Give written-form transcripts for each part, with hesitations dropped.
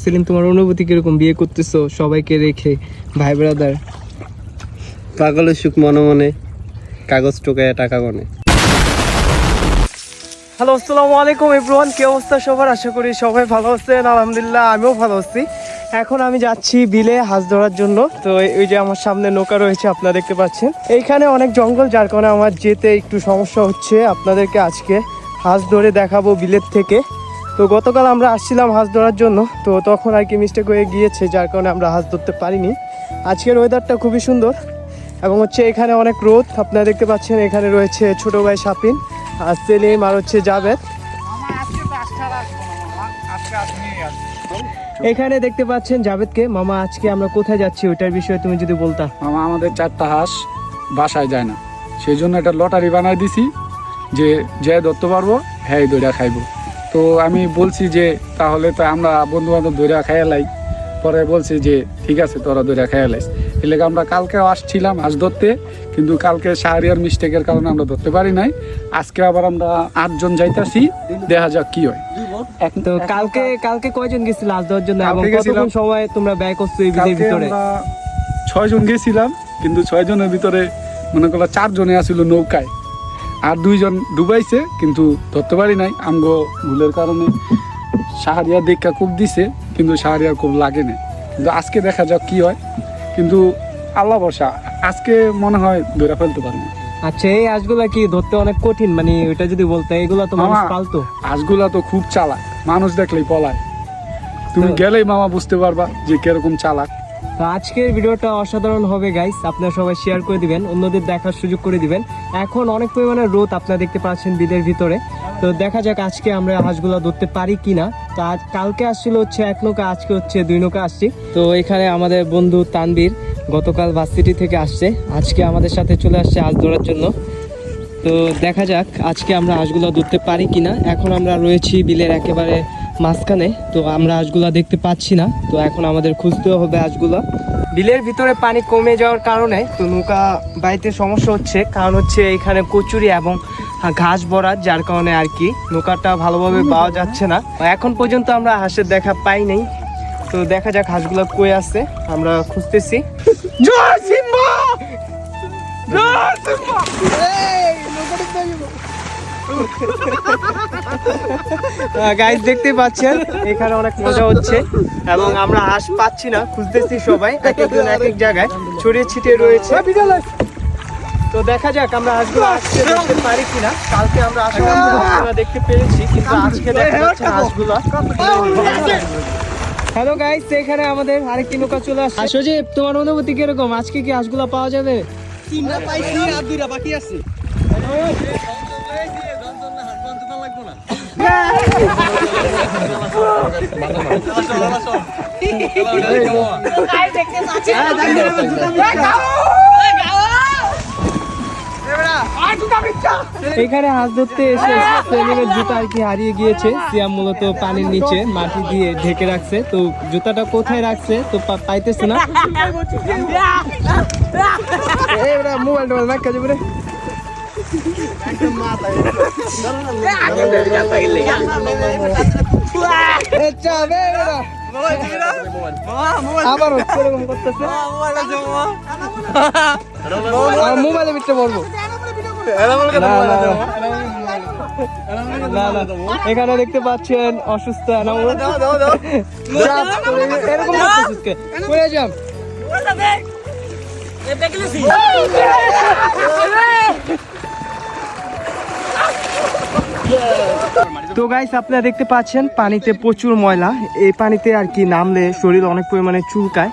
সেলিম, তোমার অনুভূতি কিরকম বিয়ে করতেছো সবাইকে রেখে, ভাই ব্রাদার? পাগলের সুখ মনে মনে, কাগজ টোকায় টাকা গনে। হ্যালো, আসসালামু আলাইকুম এভরিওয়ান, কি অবস্থা সবার? আশা করি সবাই ভালো আছেন। আলহামদুলিল্লাহ আমিও ভালো আছি। এখন আমি যাচ্ছি বিলে হাঁস ধরার জন্য। তো এই যে আমার সামনে নৌকা রয়েছে, আপনারা দেখতে পাচ্ছেন। এইখানে অনেক জঙ্গল, যার কারণে আমার যেতে একটু সমস্যা হচ্ছে। আপনাদেরকে আজকে হাঁস ধরে দেখাবো বিলের থেকে। তো গতকাল আমরা আসছিলাম হাঁস ধরার জন্য, তো তখন আর কি মিস্টেক হয়ে গিয়েছে, যার কারণে আমরা হাঁস ধরতে পারিনি। আজকের ওয়েদারটা খুবই সুন্দর এবং হচ্ছে এখানে অনেক রোদ, আপনারা দেখতে পাচ্ছেন। এখানে রয়েছে ছোট ভাই শাপিন, আর সেলিম, আর হচ্ছে জাভেদ। এখানে দেখতে পাচ্ছেন জাভেদকে। মামা, আজকে আমরা কোথায় যাচ্ছি ওইটার বিষয়ে তুমি যদি বলতা। মামা, আমাদের 4টা হাঁস বাসায় যায় না, সেই জন্য একটা লটারি বানাই দিছি যে যে ধরতে পারবো হ্যাঁ দইরা খাইবো। তো আমি বলছি যে তাহলে তো আমরা বন্ধু বান্ধব দইরা খাইয়ালাই। পরে বলছি যে ঠিক আছে, তোরা দইরা খাইয়ালাইস। এর লেগে আমরা কালকেও আসছিলাম হাঁস ধরতে, কিন্তু কালকে শাহরিয়ার মিস্টেকের কারণে আমরা ধরতে পারি নাই। আজকে আবার আমরা 8 জন যাইতাছি, দেখা যাক কি হয়। তো কালকে কয়জন গেছিল হাঁস ধরার জন্য এবং কতক্ষণ সময় তোমরা ব্যয় করছো এই বিলের ভিতরে? 6 জন গেছিলাম, কিন্তু 6 জনের ভিতরে মনে করলো 4 জনে আসছিল নৌকায়, আর 2 জন ডুবাইছে, কিন্তু ধরতে পারি নাই। আমগো ভুলের কারণে শাহরিয়ার দেখা খুব দিছে, কিন্তু শাহরিয়ার খুব লাগে না। কিন্তু আজকে দেখা যাক কি হয়, কিন্তু আল্লাহ ভরসা, আজকে মনে হয় ধরে ফেলতে পারবো। আচ্ছা, এই হাঁসগুলা কি ধরতে অনেক কঠিন? মানে ওইটা যদি বলতে, এগুলা তো মানুষ পালতো। হাঁসগুলা তো খুব চালাক, মানুষ দেখলেই পলায়। তুমি গেলেই মামা বুঝতে পারবা যে কিরকম চালাক। তো আজকের ভিডিওটা অসাধারণ হবে গাইস, আপনারা সবাই শেয়ার করে দিবেন, অন্যদের দেখার সুযোগ করে দিবেন। এখন অনেক পরিমাণে রোদ আপনারা দেখতে পাচ্ছেন বিলের ভিতরে। তো দেখা যাক আজকে আমরা হাঁসগুলো ধরতে পারি কিনা। তো আজ কালকে আসছিল হচ্ছে 1 নৌকা, আজকে হচ্ছে 2 নৌকা আসছি। তো এখানে আমাদের বন্ধু তানবীর গতকাল ভার্সিটি থেকে আসছে, আজকে আমাদের সাথে চলে আসছে হাঁস ধরার জন্য। তো দেখা যাক আজকে আমরা হাঁসগুলো ধরতে পারি কিনা। এখন আমরা রয়েছি বিলের একেবারে মাঝখানে, তো আমরা হাঁসগুলা দেখতে পাচ্ছি না। তো এখন আমাদের খুঁজতেও হবে হাঁসগুলা। বিলের ভিতরে পানি কমে যাওয়ার কারণে তো নৌকা বাইতে সমস্যা হচ্ছে, কারণ হচ্ছে এখানে কচুরি এবং ঘাস ভরা, যার কারণে আর কি নৌকাটা ভালোভাবে পাওয়া যাচ্ছে না। এখন পর্যন্ত আমরা হাঁসের দেখা পাই নাই। তো দেখা যাক হাঁসগুলা কই আছে, আমরা খুঁজতেছি। গাইস দেখতেই পাচ্ছেন এখানে অনেক মজা হচ্ছে এবং আমরা হাঁস পাচ্ছি না, খুঁজতেছি সবাই, এক একজন এক এক জায়গায় ছড়িয়ে ছিটিয়ে রয়েছে। তো দেখা যাক আমরা হাঁসগুলো আজকে দেখতে পারি কিনা। কালকে আমরা আমরা দেখতে পেরেছি, কিন্তু আজকে দেখা যাচ্ছে হাঁসগুলো। হ্যালো গাইস, এখানে আমাদের আরেকটি নৌকা চলে আসছে। সজীব, তোমার অনুভূতি কিরকম? আজকে কি হাঁসগুলো পাওয়া যাবে? 3টা পাইছি আর 2টা বাকি আছে। এখানে হাঁস ধরতে এসে সেলিমের জুতা আর কি হারিয়ে গিয়েছে। সিয়াম মূলত পানির নিচে মাটি দিয়ে ঢেকে রাখছে, তো জুতাটা কোথায় রাখছে তো পাইতেছে না। মোবাইল টোবাইল ব্যাগ কাজে করে আবার হচ্ছে এরকম করতেছে। মোবাইলে বিটতে পারবো না। এখানে দেখতে পাচ্ছেন অসুস্থ এরকম তো গাইস, আপনারা দেখতে পাচ্ছেন পানিতে প্রচুর ময়লা। এই পানিতে আর কি নামলে শরীর অনেক পরিমাণে চুলকায়।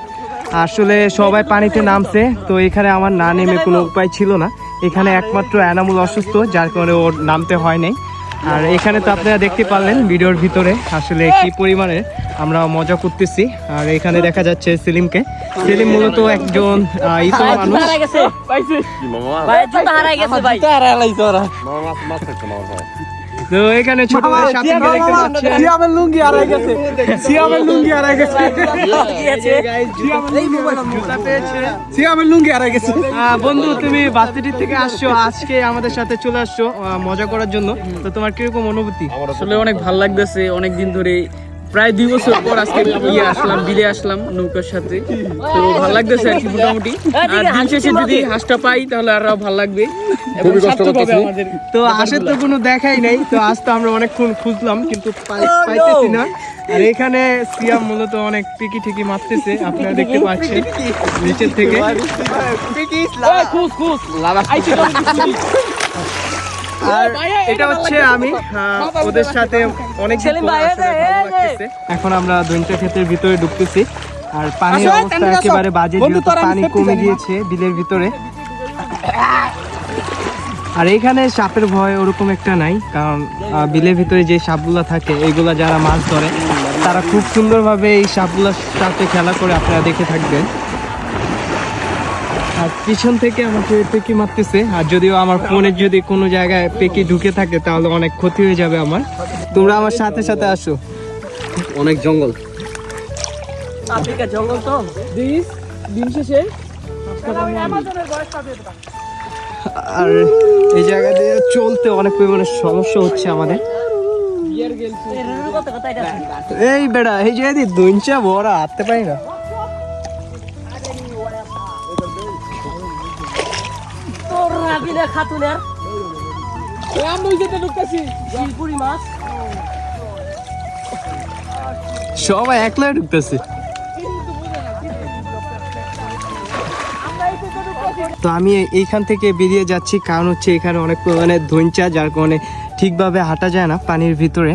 আসলে সবাই পানিতে নামছে, তো এখানে আমার না নেমে কোনো উপায় ছিল না। এখানে একমাত্র এনামুল অসুস্থ, যার কারণে ওর নামতে হয় নাই। আর এখানে তো আপনারা দেখতে পারলেন ভিডিওর ভিতরে আসলে কি পরিমাণে আমরা মজা করতেছি। আর এখানে দেখা যাচ্ছে সেলিমকে। সেলিম মূলত একজন তো এখানে ছোট ভাই শাপিনকে দেখতে পাচ্ছেন। সিয়ামের লুঙ্গি হারাই গেছে, সিয়ামের লুঙ্গি হারাই গেছে, সিয়ামের লুঙ্গি হারাই গেছে। বন্ধু, তুমি ভার্সিটি থেকে আসছো, আজকে আমাদের সাথে চলে আসছো মজা করার জন্য। তো তোমার কিরকম অনুভূতি? আসলে অনেক ভালো লাগতেছে, অনেক দিন ধরে প্রায় 2 বছর পর আজকে আসলাম, বিলে আসলাম নৌকার সাথে। তো ভালো লাগতেছে আর কি মোটামুটি। আর দিন শেষে যদি হাঁসটা পাই তাহলে আরো ভালো লাগবে। খুবই কষ্ট করতেছি। তো হাঁসের তো কোনো দেখাই নাই, তো আজ তো আমরা অনেকক্ষণ খুঁজলাম কিন্তু পাইতেছি না। আর এখানে সিয়াম মূলত অনেক টিকি ঠিকি মারতেছে, আপনারা দেখতে পাচ্ছেন নিচের থেকে। আর এটা হচ্ছে আমি ওদের সাথে অনেক এখন আমরা দৈনটা ক্ষেতের ভিতরে ঢুকতেছি। আর পানির অবস্থা একেবারে বাজে, যেহেতু পানি কমে গিয়েছে বিলের ভিতরে। আর এখানে সাপের ভয় ওরকম একটা নাই, কারণ বিলের ভিতরে যে সাপগুলা থাকে এইগুলা যারা মাছ ধরে তারা খুব সুন্দরভাবে এই সাপগুলার সাথে খেলা করে, আপনারা দেখে থাকবেন। আর পিছন থেকে আমাকে পেকি মারতেছে, আর যদিও আমার ফোনের যদি কোনো জায়গায় পেকি ঢুকে থাকে তাহলে অনেক ক্ষতি হয়ে যাবে আমার। তোমরা আমার সাথে সাথে আসো। অনেক জঙ্গল। জঙ্গল তো দিন শেষে আর এই জায়গা দিয়ে চলতে অনেক পরিমাণে সমস্যা হচ্ছে আমাদের। এই বেড়া এই জায়গা দিয়ে দুইঞ্চা বড় হাঁটতে পারি না। সবাই একলা ঢুকতেছে। তো আমি এইখান থেকে বেরিয়ে যাচ্ছি, কারণ হচ্ছে এখানে অনেক পরিমাণে ধৈঞ্চা, যার কারণে ঠিকভাবে হাঁটা যায় না পানির ভিতরে।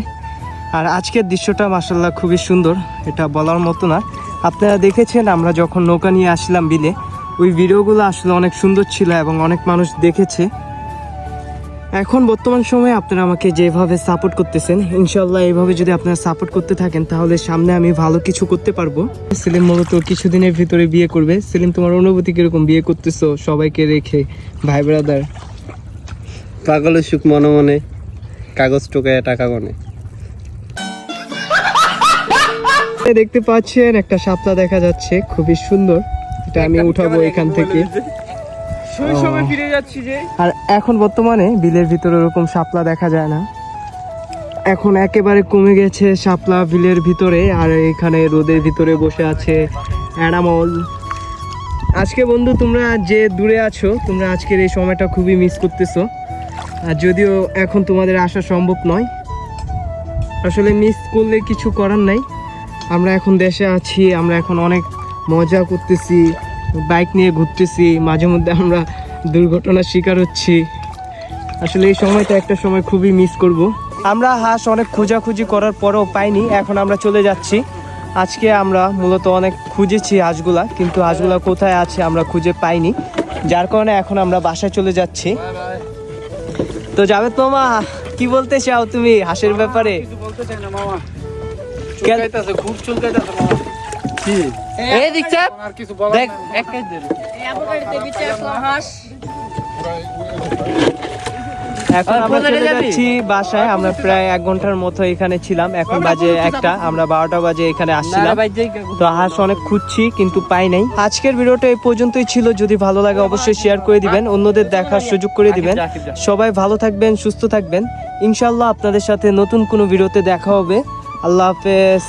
আর আজকের দৃশ্যটা মাশাআল্লাহ খুবই সুন্দর, এটা বলার মতো না। আপনারা দেখেছেন আমরা যখন নৌকা নিয়ে আসলাম বিলে, ওই ভিডিওগুলো আসলে অনেক সুন্দর ছিল এবং অনেক মানুষ দেখেছে। এখন বর্তমান সময়ে আপনারা আমাকে যেভাবে সাপোর্ট করতেছেন, ইনশাল্লাহ এইভাবে যদি আপনারা সাপোর্ট করতে থাকেন তাহলে সামনে আমি ভালো কিছু করতে পারবো। সেলিম মূলত কিছুদিনের ভিতরে বিয়ে করবে। সেলিম, তোমার অনুভূতি কিরকম বিয়ে করতেছো সবাইকে রেখে, ভাই ব্রাদার? পাগলের সুখ মনে মনে, কাগজ টোকায় টাকা গনে। দেখতে পাচ্ছেন একটা শাপলা দেখা যাচ্ছে, খুবই সুন্দর। এটা আমি উঠাবো এখান থেকে। ফিরে যাচ্ছি যে। আর এখন বর্তমানে বিলের ভিতরে ওরকম শাপলা দেখা যায় না, এখন একেবারে কমে গেছে শাপলা বিলের ভিতরে। আর এখানে রোদের ভিতরে বসে আছে অ্যানামল। আজকে বন্ধু তোমরা যে দূরে আছো, তোমরা আজকের এই সময়টা খুবই মিস করতেছো। আর যদিও এখন তোমাদের আসা সম্ভব নয়, আসলে মিস করলে কিছু করার নাই। আমরা এখন দেশে আছি, আমরা এখন অনেক মজা করতেছি, বাইক নিয়ে ঘুরতেছি, মাঝে মধ্যে আমরা দুর্ঘটনার শিকার হচ্ছি। আসলে এই সময়টা একটা সময় খুবই মিস করব। আমরা হাঁস অনেক খোঁজাখুঁজি করার পরেও পাইনি, এখন আমরা চলে যাচ্ছি। আজকে আমরা মূলত অনেক খুঁজেছি হাঁসগুলা, কিন্তু হাঁসগুলা কোথায় আছে আমরা খুঁজে পাইনি, যার কারণে এখন আমরা বাসায় চলে যাচ্ছি। তো জাভেদ মামা, কি বলতে চাও তুমি হাঁসের ব্যাপারে? খুব চুলকাইতেছে মামা। কি এই দেখছ আর কিছু বলার দেখ নাই। এক কাজ দে। এখন আমরা চলে যাচ্ছি বাসায়। আমরা প্রায় 1 ঘন্টার মতো এখানে ছিলাম, এখন বাজে 1টা, আমরা 12টা বাজে এখানে আসছিলাম। তো হাঁস অনেক খুঁজছি কিন্তু পাই নাই। আজকের ভিডিওটা এই পর্যন্তই ছিল, যদি ভালো লাগে অবশ্যই শেয়ার করে দিবেন, অন্যদের দেখার সুযোগ করে দিবেন। সবাই ভালো থাকবেন, সুস্থ থাকবেন। ইনশাল্লাহ আপনাদের সাথে নতুন কোনো ভিডিওতে দেখা হবে। আল্লাহ হাফেজ।